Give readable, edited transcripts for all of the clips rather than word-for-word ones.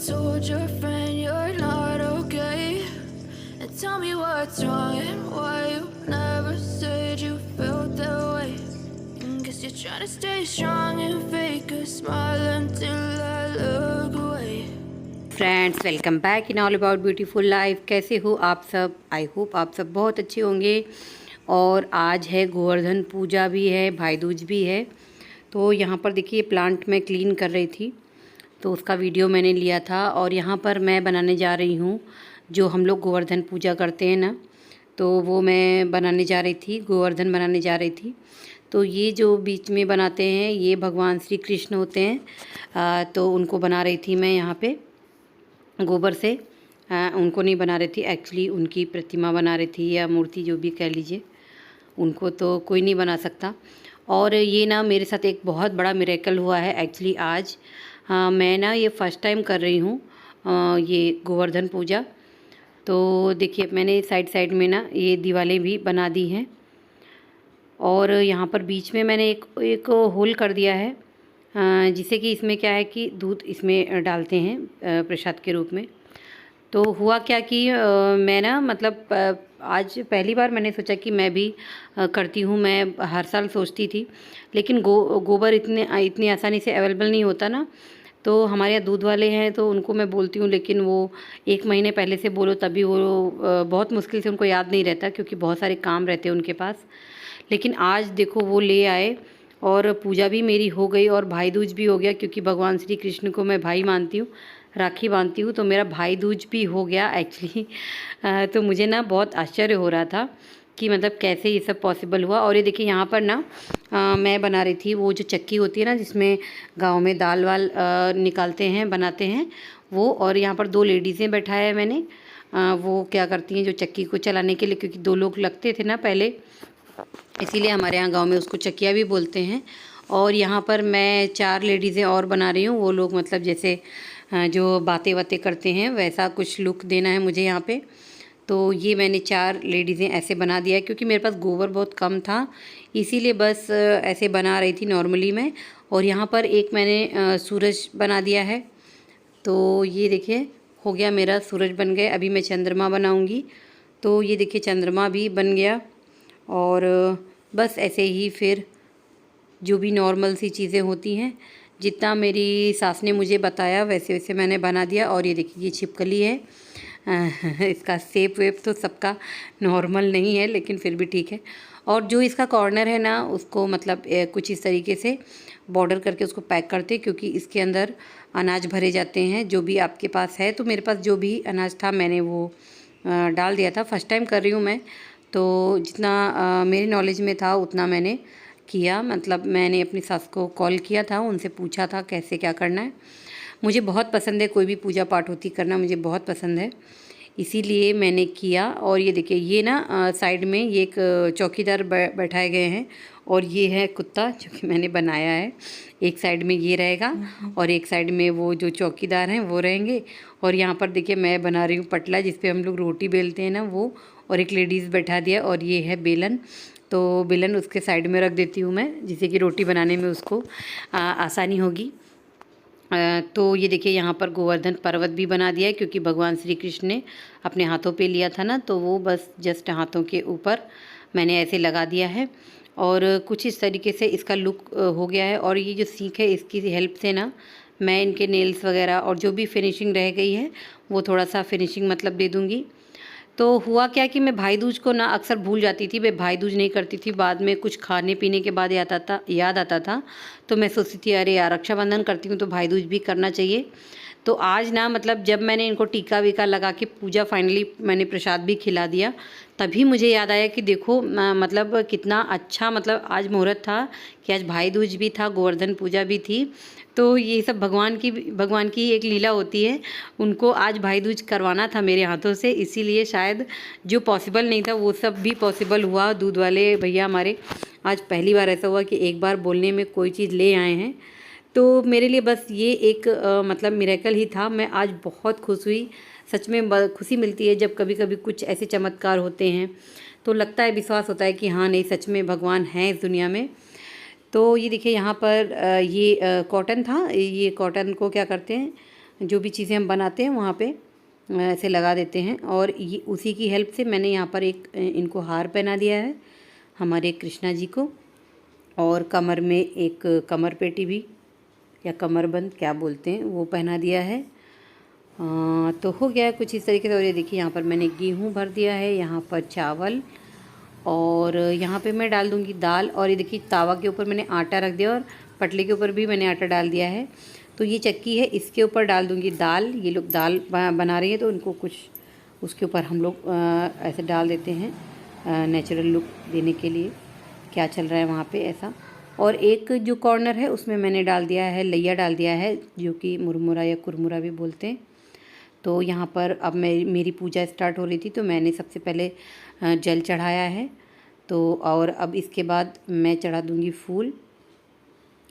told your friend you're not okay? And tell me what's wrong and why you never said you felt that way. Guess you're trying to stay strong and fake a smile until I look away. Friends, welcome back in all about beautiful life. कैसे हो आप सब? I hope आप सब बहुत अच्छे होंगे। और आज है गोवर्धन पूजा भी है, भाई दूज भी है। तो यहाँ पर देखिए प्लांट में क्लीन कर रही थी, तो उसका वीडियो मैंने लिया था। और यहाँ पर मैं बनाने जा रही हूँ जो हम लोग गोवर्धन पूजा करते हैं ना, तो वो मैं बनाने जा रही थी, गोवर्धन बनाने जा रही थी। तो ये जो बीच में बनाते हैं ये भगवान श्री कृष्ण होते हैं। तो उनको बना रही थी मैं यहाँ पे गोबर से। उनको नहीं बना रही थी, एक्चुअली उनकी प्रतिमा बना रही थी या मूर्ति, जो भी कह लीजिए। उनको तो कोई नहीं बना सकता। और ये ना मेरे साथ एक बहुत बड़ा मिरेकल हुआ है एक्चुअली आज। मैं ना ये फ़र्स्ट टाइम कर रही हूँ ये गोवर्धन पूजा। तो देखिए मैंने साइड साइड में ना ये दीवारें भी बना दी हैं। और यहाँ पर बीच में मैंने एक होल कर दिया है, जिससे कि इसमें क्या है कि दूध इसमें डालते हैं प्रसाद के रूप में। तो हुआ क्या कि मैं ना मतलब आज पहली बार मैंने सोचा कि मैं भी करती हूँ। मैं हर साल सोचती थी, लेकिन गोबर इतनी आसानी से अवेलेबल नहीं होता ना। तो हमारे यहाँ दूध वाले हैं तो उनको मैं बोलती हूँ, लेकिन वो 1 महीने पहले से बोलो तभी वो बहुत मुश्किल से, उनको याद नहीं रहता क्योंकि बहुत सारे काम रहते हैं उनके पास। लेकिन आज देखो वो ले आए और पूजा भी मेरी हो गई और भाई दूज भी हो गया, क्योंकि भगवान श्री कृष्ण को मैं भाई मानती हूँ, राखी बांधती हूँ। तो मेरा भाई दूज भी हो गया एक्चुअली। तो मुझे ना बहुत आश्चर्य हो रहा था कि मतलब कैसे ये सब पॉसिबल हुआ। और ये देखिए यहाँ पर ना मैं बना रही थी वो जो चक्की होती है ना, जिसमें गांव में दाल वाल निकालते हैं, बनाते हैं वो। और यहाँ पर 2 लेडीज़ें बैठाया है मैंने। वो क्या करती हैं जो चक्की को चलाने के लिए, क्योंकि 2 लोग लगते थे ना पहले, इसीलिए हमारे यहाँ गांव में उसको चकिया भी बोलते हैं। और यहाँ पर मैं 4 लेडीज़ें और बना रही हूँ। वो लोग मतलब जैसे जो बातें वातें करते हैं वैसा कुछ लुक देना है मुझे यहाँ पे। तो ये मैंने 4 लेडीज़ें ऐसे बना दिया है, क्योंकि मेरे पास गोबर बहुत कम था, इसीलिए बस ऐसे बना रही थी नॉर्मली मैं। और यहाँ पर एक मैंने सूरज बना दिया है। तो ये देखिए हो गया मेरा, सूरज बन गए। अभी मैं चंद्रमा बनाऊँगी। तो ये देखिए चंद्रमा भी बन गया। और बस ऐसे ही फिर जो भी नॉर्मल सी चीज़ें होती हैं, जितना मेरी सास ने मुझे बताया वैसे वैसे मैंने बना दिया। और ये देखिए ये छिपकली है। इसका शेप वेप तो सबका नॉर्मल नहीं है, लेकिन फिर भी ठीक है। और जो इसका कॉर्नर है ना, उसको मतलब कुछ इस तरीके से बॉर्डर करके उसको पैक करते, क्योंकि इसके अंदर अनाज भरे जाते हैं जो भी आपके पास है। तो मेरे पास जो भी अनाज था मैंने वो डाल दिया था। फर्स्ट टाइम कर रही हूँ मैं, तो जितना मेरे नॉलेज में था उतना मैंने किया। मतलब मैंने अपनी सास को कॉल किया था, उनसे पूछा था कैसे क्या करना है। मुझे बहुत पसंद है, कोई भी पूजा पाठ होती करना मुझे बहुत पसंद है, इसीलिए मैंने किया। और ये देखिए ये ना साइड में ये एक चौकीदार बैठाए गए हैं, और ये है कुत्ता जो कि मैंने बनाया है। एक साइड में ये रहेगा और एक साइड में वो जो चौकीदार हैं वो रहेंगे। और यहाँ पर देखिए मैं बना रही हूँ पटला, जिस पे हम लोग रोटी बेलते हैं ना वो। और एक लेडीज़ बैठा दिया, और ये है बेलन। तो बेलन उसके साइड में रख देती हूँ मैं, जिससे कि रोटी बनाने में उसको आसानी होगी। तो ये देखिए यहाँ पर गोवर्धन पर्वत भी बना दिया है, क्योंकि भगवान श्री कृष्ण ने अपने हाथों पे लिया था ना, तो वो बस जस्ट हाथों के ऊपर मैंने ऐसे लगा दिया है। और कुछ इस तरीके से इसका लुक हो गया है। और ये जो सीख है इसकी हेल्प से ना मैं इनके नेल्स वगैरह और जो भी फिनिशिंग रह गई है वो थोड़ा सा फिनिशिंग मतलब दे दूँगी। तो हुआ क्या कि मैं भाई दूज को ना अक्सर भूल जाती थी, मैं भाई दूज नहीं करती थी। बाद में कुछ खाने पीने के बाद याद आता था। तो मैं सोचती थी अरे यार रक्षाबंधन करती हूँ तो भाई दूज भी करना चाहिए। तो आज ना मतलब जब मैंने इनको टीका वीका लगा के पूजा फाइनली मैंने प्रसाद भी खिला दिया, तभी मुझे याद आया कि देखो मतलब कितना अच्छा, मतलब आज मुहूर्त था कि आज भाई दूज भी था, गोवर्धन पूजा भी थी। तो ये सब भगवान की एक लीला होती है। उनको आज भाई दूज करवाना था मेरे हाथों से, इसीलिए शायद जो पॉसिबल नहीं था वो सब भी पॉसिबल हुआ। दूध वाले भैया हमारे आज पहली बार ऐसा हुआ कि एक बार बोलने में कोई चीज़ ले आए हैं। तो मेरे लिए बस ये एक मतलब मिरेकल ही था। मैं आज बहुत खुश हुई, सच में खुशी मिलती है जब कभी कभी कुछ ऐसे चमत्कार होते हैं, तो लगता है, विश्वास होता है कि हाँ नहीं सच में भगवान हैं इस दुनिया में। तो ये देखिए यहाँ पर ये कॉटन था। ये कॉटन को क्या करते हैं जो भी चीज़ें हम बनाते हैं वहाँ पे ऐसे लगा देते हैं। और ये उसी की हेल्प से मैंने यहाँ पर एक इनको हार पहना दिया है हमारे कृष्णा जी को, और कमर में एक कमर पेटी भी या कमरबंद क्या बोलते हैं वो पहना दिया है। तो हो गया है कुछ इस तरीके से। और ये देखिए यहाँ पर मैंने गेहूँ भर दिया है, यहाँ पर चावल, और यहाँ पे मैं डाल दूँगी दाल। और ये देखिए तावा के ऊपर मैंने आटा रख दिया और पटले के ऊपर भी मैंने आटा डाल दिया है। तो ये चक्की है, इसके ऊपर डाल दूँगी दाल। ये लोग दाल बना रही है तो उनको कुछ उसके ऊपर हम लोग ऐसे डाल देते हैं नेचुरल लुक देने के लिए। क्या चल रहा है वहाँ पे ऐसा। और एक जो कॉर्नर है उसमें मैंने डाल दिया है लैया डाल दिया है, जो कि मुरमुरा या कुरमुरा भी बोलते हैं। तो यहाँ पर अब मेरी पूजा स्टार्ट हो रही थी तो मैंने सबसे पहले जल चढ़ाया है। तो और अब इसके बाद मैं चढ़ा दूँगी फूल।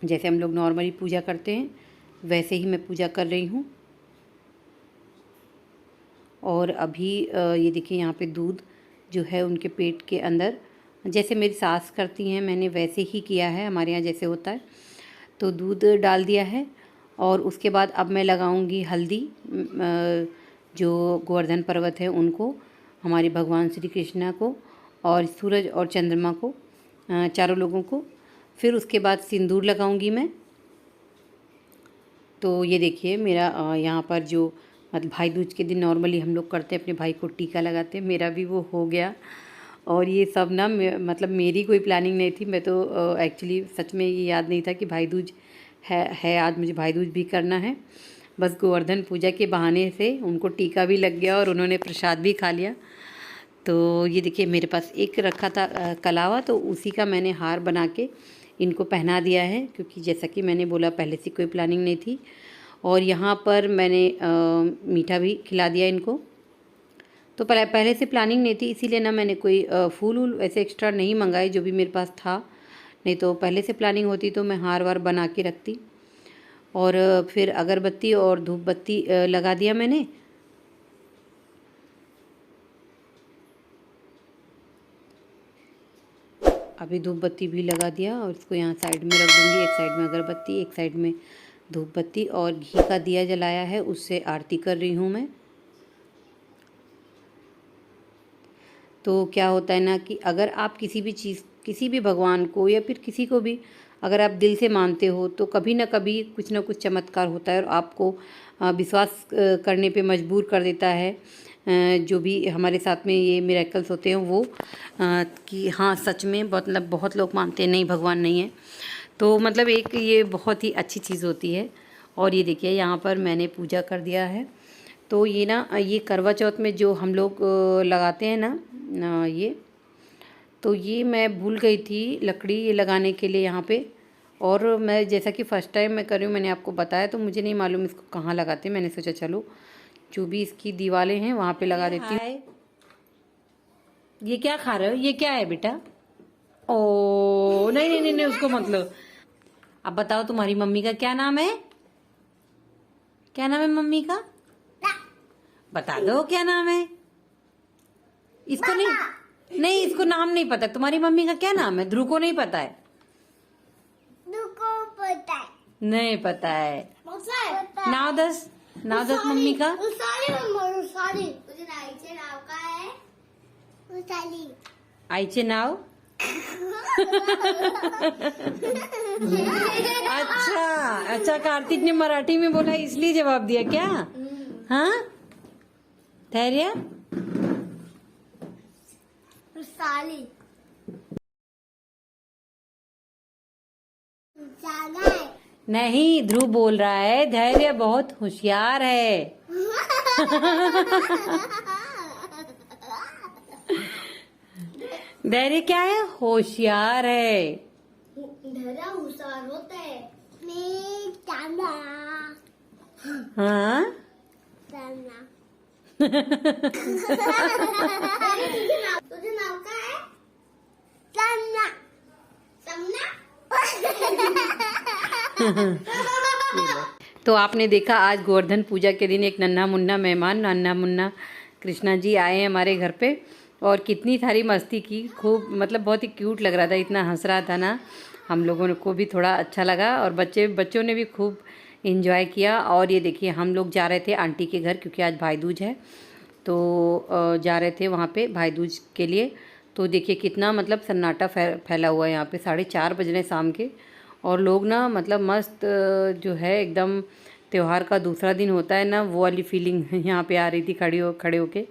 जैसे हम लोग नॉर्मली पूजा करते हैं वैसे ही मैं पूजा कर रही हूँ। और अभी ये देखिए यहाँ पे दूध जो है उनके पेट के अंदर, जैसे मेरी सास करती हैं मैंने वैसे ही किया है, हमारे यहाँ जैसे होता है। तो दूध डाल दिया है और उसके बाद अब मैं लगाऊंगी हल्दी, जो गोवर्धन पर्वत है उनको, हमारे भगवान श्री कृष्णा को और सूरज और चंद्रमा को, चारों लोगों को। फिर उसके बाद सिंदूर लगाऊंगी मैं। तो ये देखिए मेरा यहाँ पर जो मतलब भाई दूज के दिन नॉर्मली हम लोग करते हैं, अपने भाई को टीका लगाते हैं, मेरा भी वो हो गया। और ये सब ना मतलब मेरी कोई प्लानिंग नहीं थी। मैं तो एक्चुअली सच में ये याद नहीं था कि भाई दूज है आज मुझे भाई दूज भी करना है। बस गोवर्धन पूजा के बहाने से उनको टीका भी लग गया और उन्होंने प्रसाद भी खा लिया। तो ये देखिए मेरे पास एक रखा था कलावा, तो उसी का मैंने हार बना के इनको पहना दिया है, क्योंकि जैसा कि मैंने बोला पहले से कोई प्लानिंग नहीं थी। और यहाँ पर मैंने मीठा भी खिला दिया इनको। तो पहले से प्लानिंग नहीं थी, इसीलिए ना मैंने कोई फूल वूल ऐसे एक्स्ट्रा नहीं मंगाए, जो भी मेरे पास था। नहीं तो पहले से प्लानिंग होती तो मैं हार वार बना के रखती। और फिर अगरबत्ती और धूप बत्ती लगा दिया मैंने। अभी धूप बत्ती भी लगा दिया और इसको यहाँ साइड में रख दूँगी। एक साइड में अगरबत्ती, एक साइड में धूप बत्ती, और घी का दिया जलाया है उससे आरती कर रही हूँ मैं। तो क्या होता है ना कि अगर आप किसी भी चीज़, किसी भी भगवान को या फिर किसी को भी अगर आप दिल से मानते हो तो कभी ना कभी कुछ ना कुछ चमत्कार होता है और आपको विश्वास करने पे मजबूर कर देता है। जो भी हमारे साथ में ये मिरेकल्स होते हैं वो कि हाँ सच में मतलब बहुत लोग मानते हैं नहीं भगवान नहीं है। तो मतलब एक ये बहुत ही अच्छी चीज़ होती है। और ये देखिए यहाँ पर मैंने पूजा कर दिया है। तो ये ना ये करवा चौथ में जो हम लोग लगाते हैं ना ये, तो ये मैं भूल गई थी लकड़ी ये लगाने के लिए यहाँ पे। और मैं जैसा कि फ़र्स्ट टाइम मैं कर रही हूँ, मैंने आपको बताया, तो मुझे नहीं मालूम इसको कहाँ लगाते हैं। मैंने सोचा चलो जो भी इसकी दीवारें हैं वहाँ पे लगा देती हूँ। ये क्या खा रहे हो? ये क्या है बेटा? ओ नहीं नहीं नहीं, नहीं उसको मत लो। अब बताओ तुम्हारी मम्मी का क्या नाम है? क्या नाम है मम्मी का? बता दो क्या नाम है। इसको नहीं इसको नाम नहीं पता। तुम्हारी मम्मी का क्या नाम है? ध्रुव को नहीं पता है? ध्रुव को पता है। नहीं पता है। नाव दस मम्मी का। मुझे आईचे नाव का है। आईचे नाव। अच्छा कार्तिक ने मराठी में बोला इसलिए जवाब दिया क्या? हाँ धैर्य नहीं, ध्रुव बोल रहा है धैर्य बहुत होशियार है। धैर्य क्या है? होशियार है। धैर्य होशियार होता है। मैं चांदा। हाँ चांदा। तुझे नाम क्या है? चांदा। समना? तो आपने देखा आज गोवर्धन पूजा के दिन एक नन्हा मुन्ना मेहमान, नन्हा मुन्ना कृष्णा जी आए हैं हमारे घर पे और कितनी सारी मस्ती की। खूब मतलब बहुत ही क्यूट लग रहा था, इतना हंस रहा था ना, हम लोगों को भी थोड़ा अच्छा लगा और बच्चों ने भी खूब एंजॉय किया। और ये देखिए हम लोग जा रहे थे आंटी के घर, क्योंकि आज भाई दूज है, तो जा रहे थे वहाँ पे भाई दूज के लिए। तो देखिए कितना मतलब सन्नाटा फैला हुआ है यहाँ पे, 4:30 बज रहे शाम के, और लोग ना मतलब मस्त जो है एकदम त्यौहार का दूसरा दिन होता है ना, वो वाली फीलिंग यहाँ पे आ रही थी। खड़े होके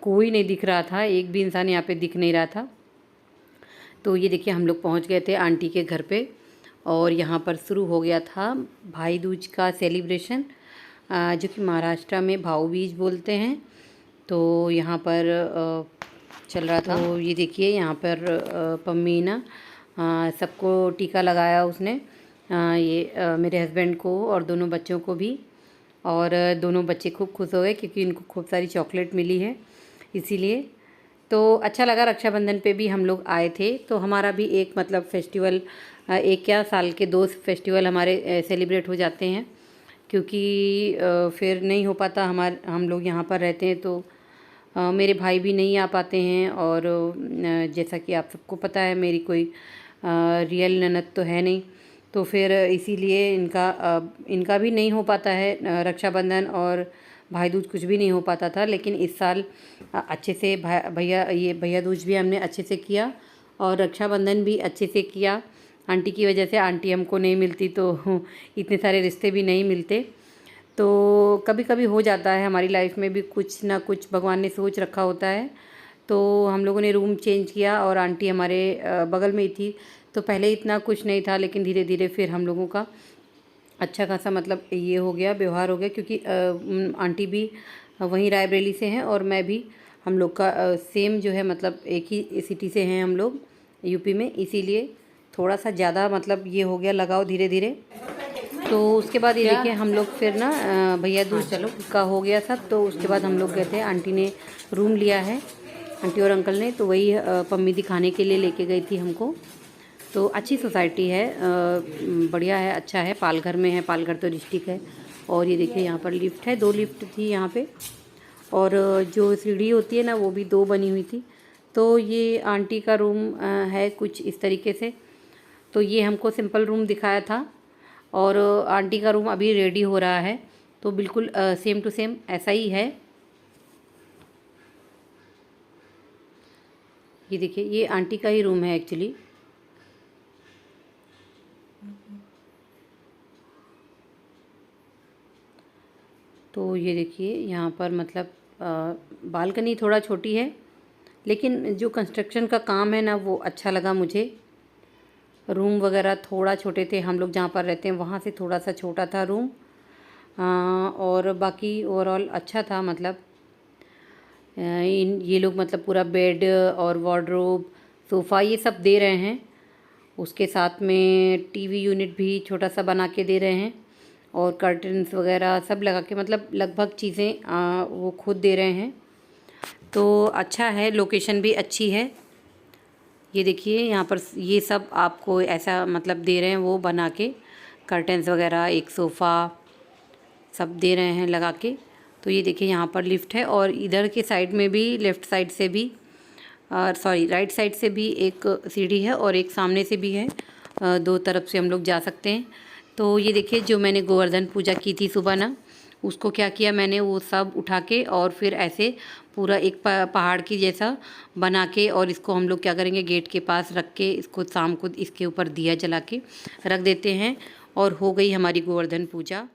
कोई नहीं दिख रहा था, एक भी इंसान यहाँ पे दिख नहीं रहा था। तो ये देखिए हम लोग पहुँच गए थे आंटी के घर पे, और यहाँ पर शुरू हो गया था भाई दूज का सेलिब्रेशन, जो कि महाराष्ट्र में भाऊ बीज बोलते हैं। तो यहाँ पर चल रहा था। तो ये देखिए यहाँ पर पम्मी ना सबको टीका लगाया उसने, ये मेरे हस्बैंड को और दोनों बच्चों को भी। और दोनों बच्चे खूब खुश हो गए क्योंकि इनको खूब सारी चॉकलेट मिली है, इसीलिए तो अच्छा लगा। रक्षाबंधन पे भी हम लोग आए थे, तो हमारा भी एक मतलब फेस्टिवल, एक क्या साल के 2 फेस्टिवल हमारे सेलिब्रेट हो जाते हैं, क्योंकि फिर नहीं हो पाता। हम लोग यहाँ पर रहते हैं तो मेरे भाई भी नहीं आ पाते हैं, और जैसा कि आप सबको पता है मेरी कोई रियल ननद तो है नहीं, तो फिर इसीलिए इनका भी नहीं हो पाता है रक्षाबंधन और भाई दूज, कुछ भी नहीं हो पाता था। लेकिन इस साल अच्छे से भैया दूज भी हमने अच्छे से किया, और रक्षाबंधन भी अच्छे से किया। आंटी की वजह से, आंटी हमको नहीं मिलती तो इतने सारे रिश्ते भी नहीं मिलते। तो कभी कभी हो जाता है हमारी लाइफ में भी, कुछ ना कुछ भगवान ने सोच रखा होता है। तो हम लोगों ने रूम चेंज किया, और आंटी हमारे बगल में ही थी, तो पहले इतना कुछ नहीं था, लेकिन धीरे धीरे फिर हम लोगों का अच्छा खासा मतलब ये हो गया, व्यवहार हो गया, क्योंकि आंटी भी वहीं रायबरेली से हैं और मैं भी, हम लोग का सेम जो है मतलब एक ही सिटी से हैं हम लोग, यूपी में, इसीलिए थोड़ा सा ज़्यादा मतलब ये हो गया लगाव धीरे धीरे। तो उसके बाद ये देखिए हम लोग फिर ना भैया दूज चलो का हो गया सब, तो उसके बाद हम लोग गए थे, आंटी ने रूम लिया है, आंटी और अंकल ने, तो वही पम्मी दिखाने के लिए लेके गई थी हमको। तो अच्छी सोसाइटी है, बढ़िया है, अच्छा है, पालघर में है, पालघर तो डिस्ट्रिक्ट है। और ये देखिए यहाँ पर लिफ्ट है, 2 लिफ्ट थी यहाँ पे, और जो सीढ़ी होती है ना वो भी 2 बनी हुई थी। तो ये आंटी का रूम है कुछ इस तरीके से। तो ये हमको सिंपल रूम दिखाया था, और आंटी का रूम अभी रेडी हो रहा है, तो बिल्कुल सेम टू सेम ऐसा ही है। ये देखिए ये आंटी का ही रूम है एक्चुअली। तो ये देखिए यहाँ पर मतलब बालकनी थोड़ा छोटी है, लेकिन जो कंस्ट्रक्शन का काम है ना वो अच्छा लगा मुझे। रूम वगैरह थोड़ा छोटे थे, हम लोग जहाँ पर रहते हैं वहाँ से थोड़ा सा छोटा था रूम, और बाकी ओवरऑल अच्छा था। मतलब ये लोग मतलब पूरा बेड और वार्डरोब, सोफ़ा ये सब दे रहे हैं, उसके साथ में टीवी यूनिट भी छोटा सा बना के दे रहे हैं, और कर्टन्स वगैरह सब लगा के, मतलब लगभग चीज़ें वो खुद दे रहे हैं। तो अच्छा है, लोकेशन भी अच्छी है। ये देखिए यहाँ पर ये सब आपको ऐसा मतलब दे रहे हैं वो बना के, कर्टन्स वगैरह, एक सोफ़ा सब दे रहे हैं लगा के। तो ये देखिए यहाँ पर लिफ्ट है, और इधर के साइड में भी, लेफ़्ट साइड से भी, सॉरी राइट साइड से भी एक सीढ़ी है, और एक सामने से भी है, 2 तरफ से हम लोग जा सकते हैं। तो ये देखिए जो मैंने गोवर्धन पूजा की थी सुबह ना, उसको क्या किया मैंने, वो सब उठा के और फिर ऐसे पूरा एक पहाड़ की जैसा बना के, और इसको हम लोग क्या करेंगे, गेट के पास रख के, इसको शाम को इसके ऊपर दिया जला के रख देते हैं, और हो गई हमारी गोवर्धन पूजा।